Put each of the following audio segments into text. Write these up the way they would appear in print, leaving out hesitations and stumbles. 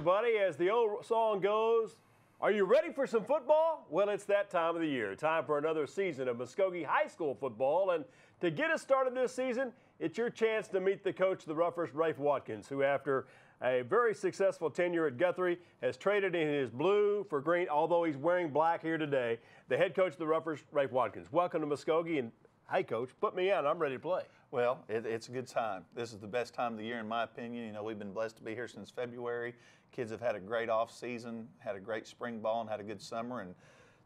everybody. As the old song goes, are you ready for some football? Well, it's that time of the year. Time for another season of Muskogee High School football. And to get us started this season, it's your chance to meet the coach of the Roughers, Rafe Watkins, who after a very successful tenure at Guthrie has traded in his blue for green, although he's wearing black here today. The head coach of the Roughers, Rafe Watkins. Welcome to Muskogee. And hey, Coach, put me on. I'm ready to play. Well, it's a good time. This is the best time of the year, in my opinion. You know, we've been blessed to be here since February. Kids have had a great off season, had a great spring ball, and had a good summer. And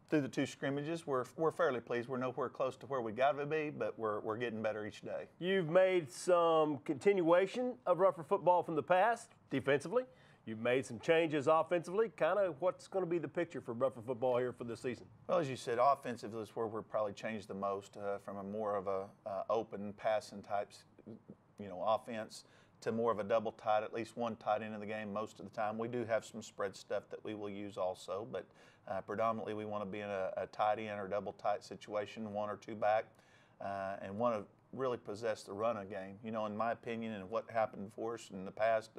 through the two scrimmages, we're fairly pleased. We're nowhere close to where we got to be, but we're getting better each day. You've made some continuation of Rougher football from the past defensively. You've made some changes offensively. Kind of what's going to be the picture for Rougher football here for this season? Well, as you said, offensively is where we're probably changed the most from a more of a open passing types, offense to more of a double tight, at least one tight end of the game most of the time. We do have some spread stuff that we will use also, but predominantly we want to be in a tight end or double tight situation, one or two back, and want to really possess the run game. You know, in my opinion, and what happened for us in the past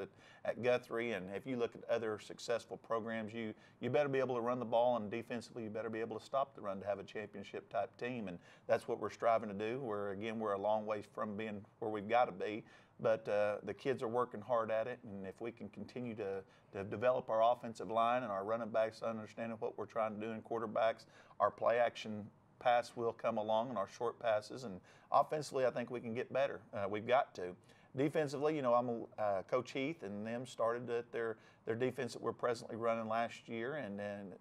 at Guthrie, and if you look at other successful programs, you better be able to run the ball, and defensively you better be able to stop the run to have a championship type team, and that's what we're striving to do. We're a long ways from being where we've got to be, but the kids are working hard at it, and if we can continue to develop our offensive line and our running backs understanding what we're trying to do in quarterbacks, our play action pass will come along and our short passes, and offensively I think we can get better. We've got to. Defensively, I'm Coach Heath and them started at their defense that we're presently running last year, and then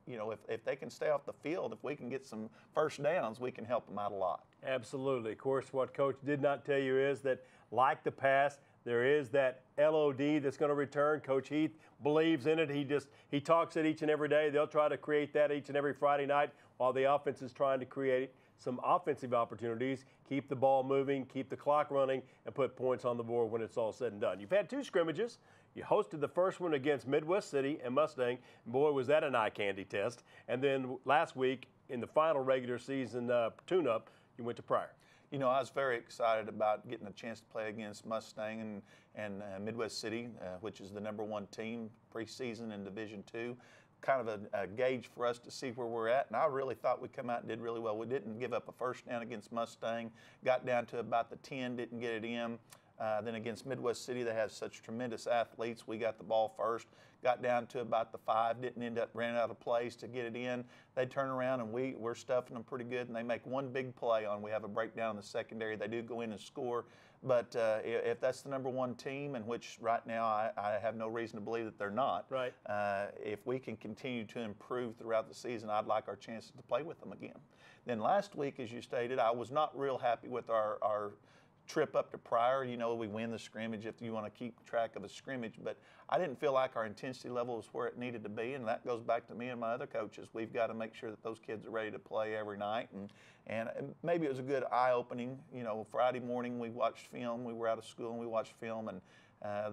if they can stay off the field, if we can get some first downs, we can help them out a lot. Absolutely. Of course, what Coach did not tell you is that, like the past, there is that LOD that's going to return. Coach Heath believes in it. He talks it each and every day. They'll try to create that each and every Friday night while the offense is trying to create some offensive opportunities, keep the ball moving, keep the clock running, and put points on the board when it's all said and done. You've had two scrimmages. You hosted the first one against Midwest City and Mustang. Boy, was that an eye candy test. And then last week in the final regular season tune-up, you went to Pryor. I was very excited about getting a chance to play against Mustang and Midwest City, which is the #1 team preseason in Division II. Kind of a gauge for us to see where we're at, and I really thought we come out and did really well. We didn't give up a first down against Mustang, got down to about the 10, didn't get it in. Then against Midwest City, they have such tremendous athletes. We got the ball first, got down to about the 5, ran out of plays to get it in. They turn around and we're stuffing them pretty good, and they make one big play on. We have a breakdown in the secondary. They do go in and score, but if that's the #1 team, in which right now I have no reason to believe that they're not, right. If we can continue to improve throughout the season, I'd like our chances to play with them again. Then last week, as you stated, I was not real happy with our trip up to Pryor. We win the scrimmage if you want to keep track of a scrimmage, but I didn't feel like our intensity level was where it needed to be, and that goes back to me and my other coaches. We've got to make sure that those kids are ready to play every night, and maybe it was a good eye-opening. Friday morning we watched film. We were out of school and we watched film, and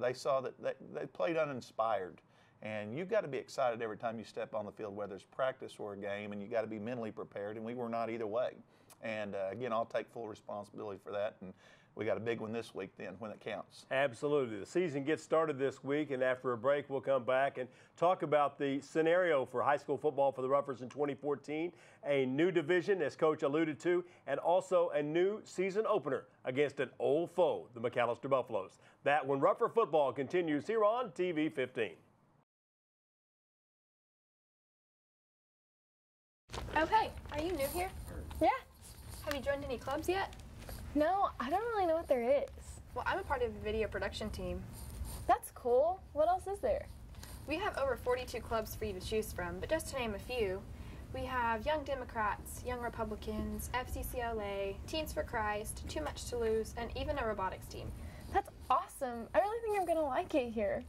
they saw that they played uninspired. And you've got to be excited every time you step on the field, whether it's practice or a game, and you've got to be mentally prepared, and we were not either way. And again, I'll take full responsibility for that, and we got a big one this week then when it counts. Absolutely. The season gets started this week, and after a break we'll come back and talk about the scenario for high school football for the Roughers in 2014, a new division, as Coach alluded to, and also a new season opener against an old foe, the McAllister Buffaloes. That when Rougher football continues here on TV 15. Oh, hey, are you new here? Yeah. Have you joined any clubs yet? No, I don't really know what there is. Well, I'm a part of the video production team. That's cool. What else is there? We have over 42 clubs for you to choose from, but just to name a few, we have Young Democrats, Young Republicans, FCCLA, Teens for Christ, Too Much to Lose, and even a robotics team. That's awesome. I really think I'm going to like it here.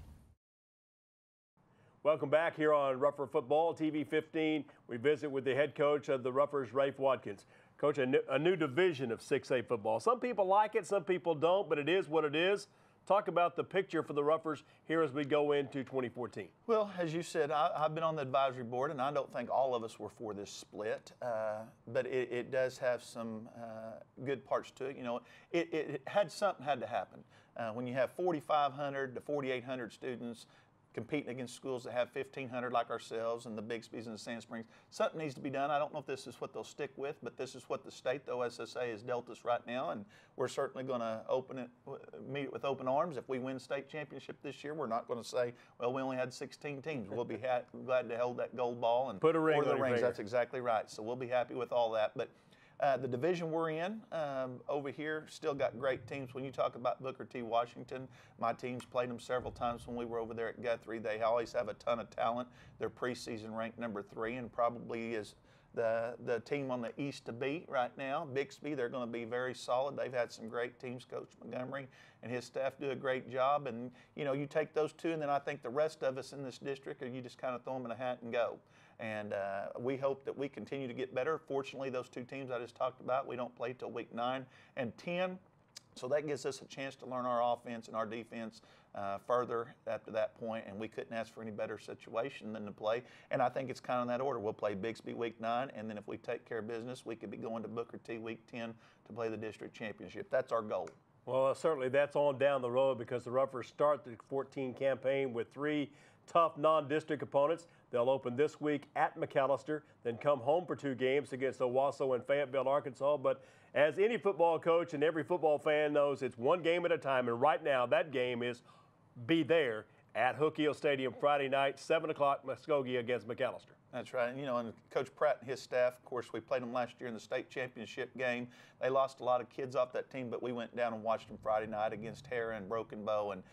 Welcome back here on Rougher Football TV 15. We visit with the head coach of the Roughers, Rafe Watkins. Coach, a new division of 6A football. Some people like it, some people don't, but it is what it is. Talk about the picture for the Roughers here as we go into 2014. Well, as you said, I've been on the advisory board, and I don't think all of us were for this split, but it does have some good parts to it. Something had to happen. When you have 4,500 to 4,800 students, competing against schools that have 1,500 like ourselves and the Bixby's and the Sand Springs. Something needs to be done. I don't know if this is what they'll stick with, but this is what the state, the OSSA, has dealt us right now, and we're certainly going to meet it with open arms. If we win state championship this year, we're not going to say, well, we only had 16 teams. We'll be glad to hold that gold ball and put a ring on the rings. Rings. That's exactly right. So we'll be happy with all that. But the division we're in over here still got great teams. When you talk about Booker T. Washington, my team's played them several times when we were over there at Guthrie. They always have a ton of talent. They're preseason ranked number 3 and probably is the team on the east to beat right now. Bixby, they're going to be very solid. They've had some great teams. Coach Montgomery and his staff do a great job. And, you know, you take those two, and then I think the rest of us in this district, you just kind of throw them in a hat and go. And we hope that we continue to get better. Fortunately, those two teams I just talked about, we don't play till week 9 and 10. So that gives us a chance to learn our offense and our defense further after that point, and we couldn't ask for any better situation than to play. And I think it's kind of in that order. We'll play Bixby week 9, and then if we take care of business, we could be going to Booker T week 10 to play the district championship. That's our goal. Well, certainly that's on down the road because the Roughers start the 14 campaign with 3 tough non-district opponents. They'll open this week at McAllister, then come home for 2 games against Owasso and Fayetteville, Arkansas. But as any football coach and every football fan knows, it's one game at a time. And right now, that game is be there at Hook Hill Stadium Friday night, 7 o'clock, Muskogee against McAllister. That's right. And, you know, and Coach Pratt and his staff, of course, we played them last year in the state championship game. They lost a lot of kids off that team, but we went down and watched them Friday night against Hera and Broken Bow. And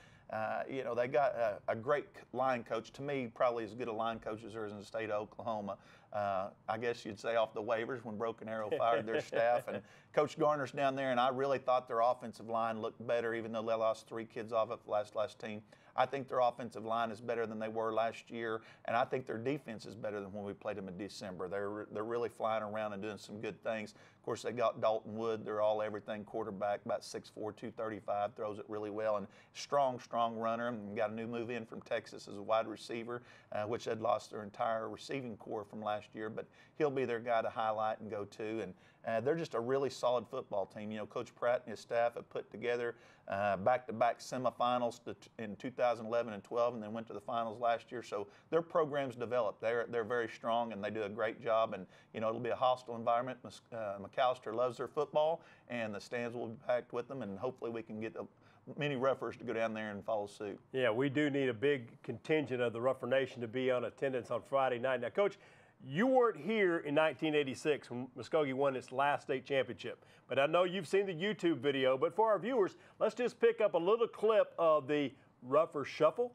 you know, they got a great line coach. To me, probably as good a line coach as there is in the state of Oklahoma. I guess you'd say off the waivers when Broken Arrow fired their staff. And Coach Garner's down there, and I really thought their offensive line looked better, even though they lost 3 kids off of the last team. I think their offensive line is better than they were last year, and I think their defense is better than when we played them in December. They're really flying around and doing some good things. Of course, they got Dalton Wood. They're all everything quarterback, about 6'4", 235, throws it really well, and strong runner. And got a new move in from Texas as a wide receiver, which had lost their entire receiving core from last year, but he'll be their guy to highlight and go to. And they're just a really solid football team. You know, Coach Pratt and his staff have put together back-to-back semifinals in 2011 and 12, and then went to the finals last year. So their program's developed. They're very strong, and they do a great job. And you know, it'll be a hostile environment. McAllister loves their football, and the stands will be packed with them. And hopefully, we can get many Roughers to go down there and follow suit. Yeah, we do need a big contingent of the Rougher Nation to be on attendance on Friday night. Now, Coach, you weren't here in 1986 when Muskogee won its last state championship, but I know you've seen the YouTube video. But for our viewers, let's just pick up a little clip of the Rougher Shuffle.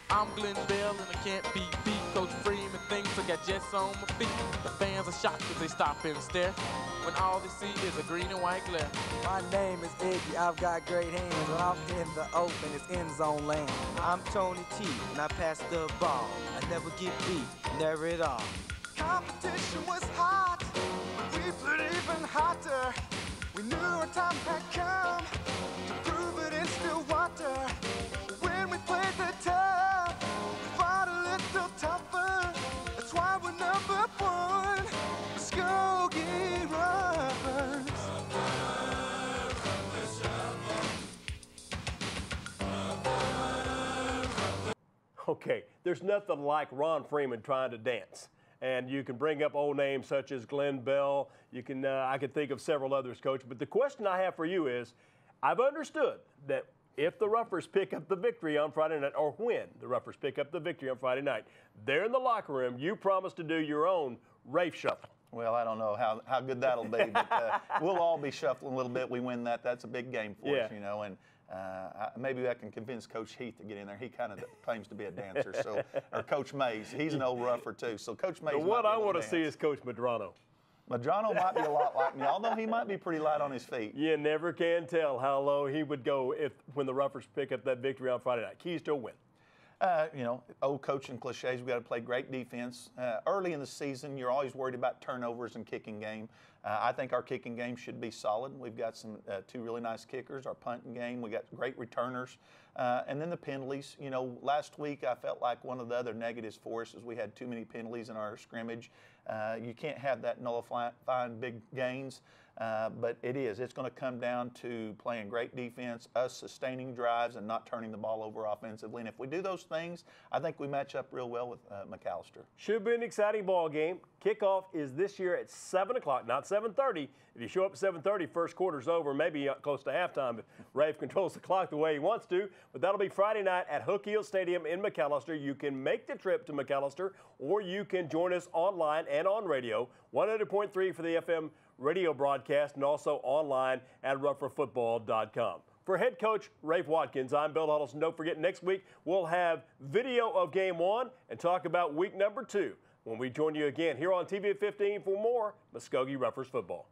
I'm Glenn Bell and I can't be beat. Coach Freeman thinks I got jets on my feet. The fans are shocked as they stop and stare when all they see is a green and white glare. My name is Iggy, I've got great hands. When I'm in the open, it's end zone land. I'm Tony T, and I pass the ball. I never get beat, never at all. Competition was hot, but we played even hotter. We knew our time had come to prove it in Stillwater. When we played the tough, we fought a little tougher. That's why we're number 1, Muskogee Roughers. Okay, there's nothing like Ron Freeman trying to dance. And you can bring up old names such as Glenn Bell. You can, I can think of several others, Coach. But the question I have for you is, I've understood that if the Roughers pick up the victory on Friday night, or when the Roughers pick up the victory on Friday night, there in the locker room, you promise to do your own Rafe Shuffle. Well, I don't know how good that'll be, but we'll all be shuffling a little bit. We win that. That's a big game for us, you know. And maybe I can convince Coach Heath to get in there. He kind of claims to be a dancer, so or Coach Mays. He's an old Rougher too. So Coach Mays. The one I want to see is Coach Madrano. Madrano might be a lot like me, although he might be pretty light on his feet. You never can tell how low he would go when the Roughers pick up that victory on Friday night. Keys to a win. You know, old coaching cliches, we've got to play great defense. Early in the season, you're always worried about turnovers and kicking game. I think our kicking game should be solid. We've got some 2 really nice kickers. Our punting game, we got great returners. And then the penalties. You know, last week I felt like one of the other negatives for us is we had too many penalties in our scrimmage. You can't have that nullifying big gains. But it's going to come down to playing great defense, us sustaining drives and not turning the ball over offensively. And if we do those things, I think we match up real well with McAllister. Should be an exciting ball game. Kickoff is this year at 7 o'clock, not 7:30. If you show up at 7:30, first quarter's over, maybe close to halftime if Rafe controls the clock the way he wants to. But that'll be Friday night at Hook Hill Stadium in McAllister. You can make the trip to McAllister, or you can join us online and on radio, 100.3 for the FM radio broadcast, and also online at RougherFootball.com. For head coach Rafe Watkins, I'm Bill Huddleston. Don't forget, next week we'll have video of Game 1 and talk about week number 2 when we join you again here on TV at 15 for more Muskogee Roughers football.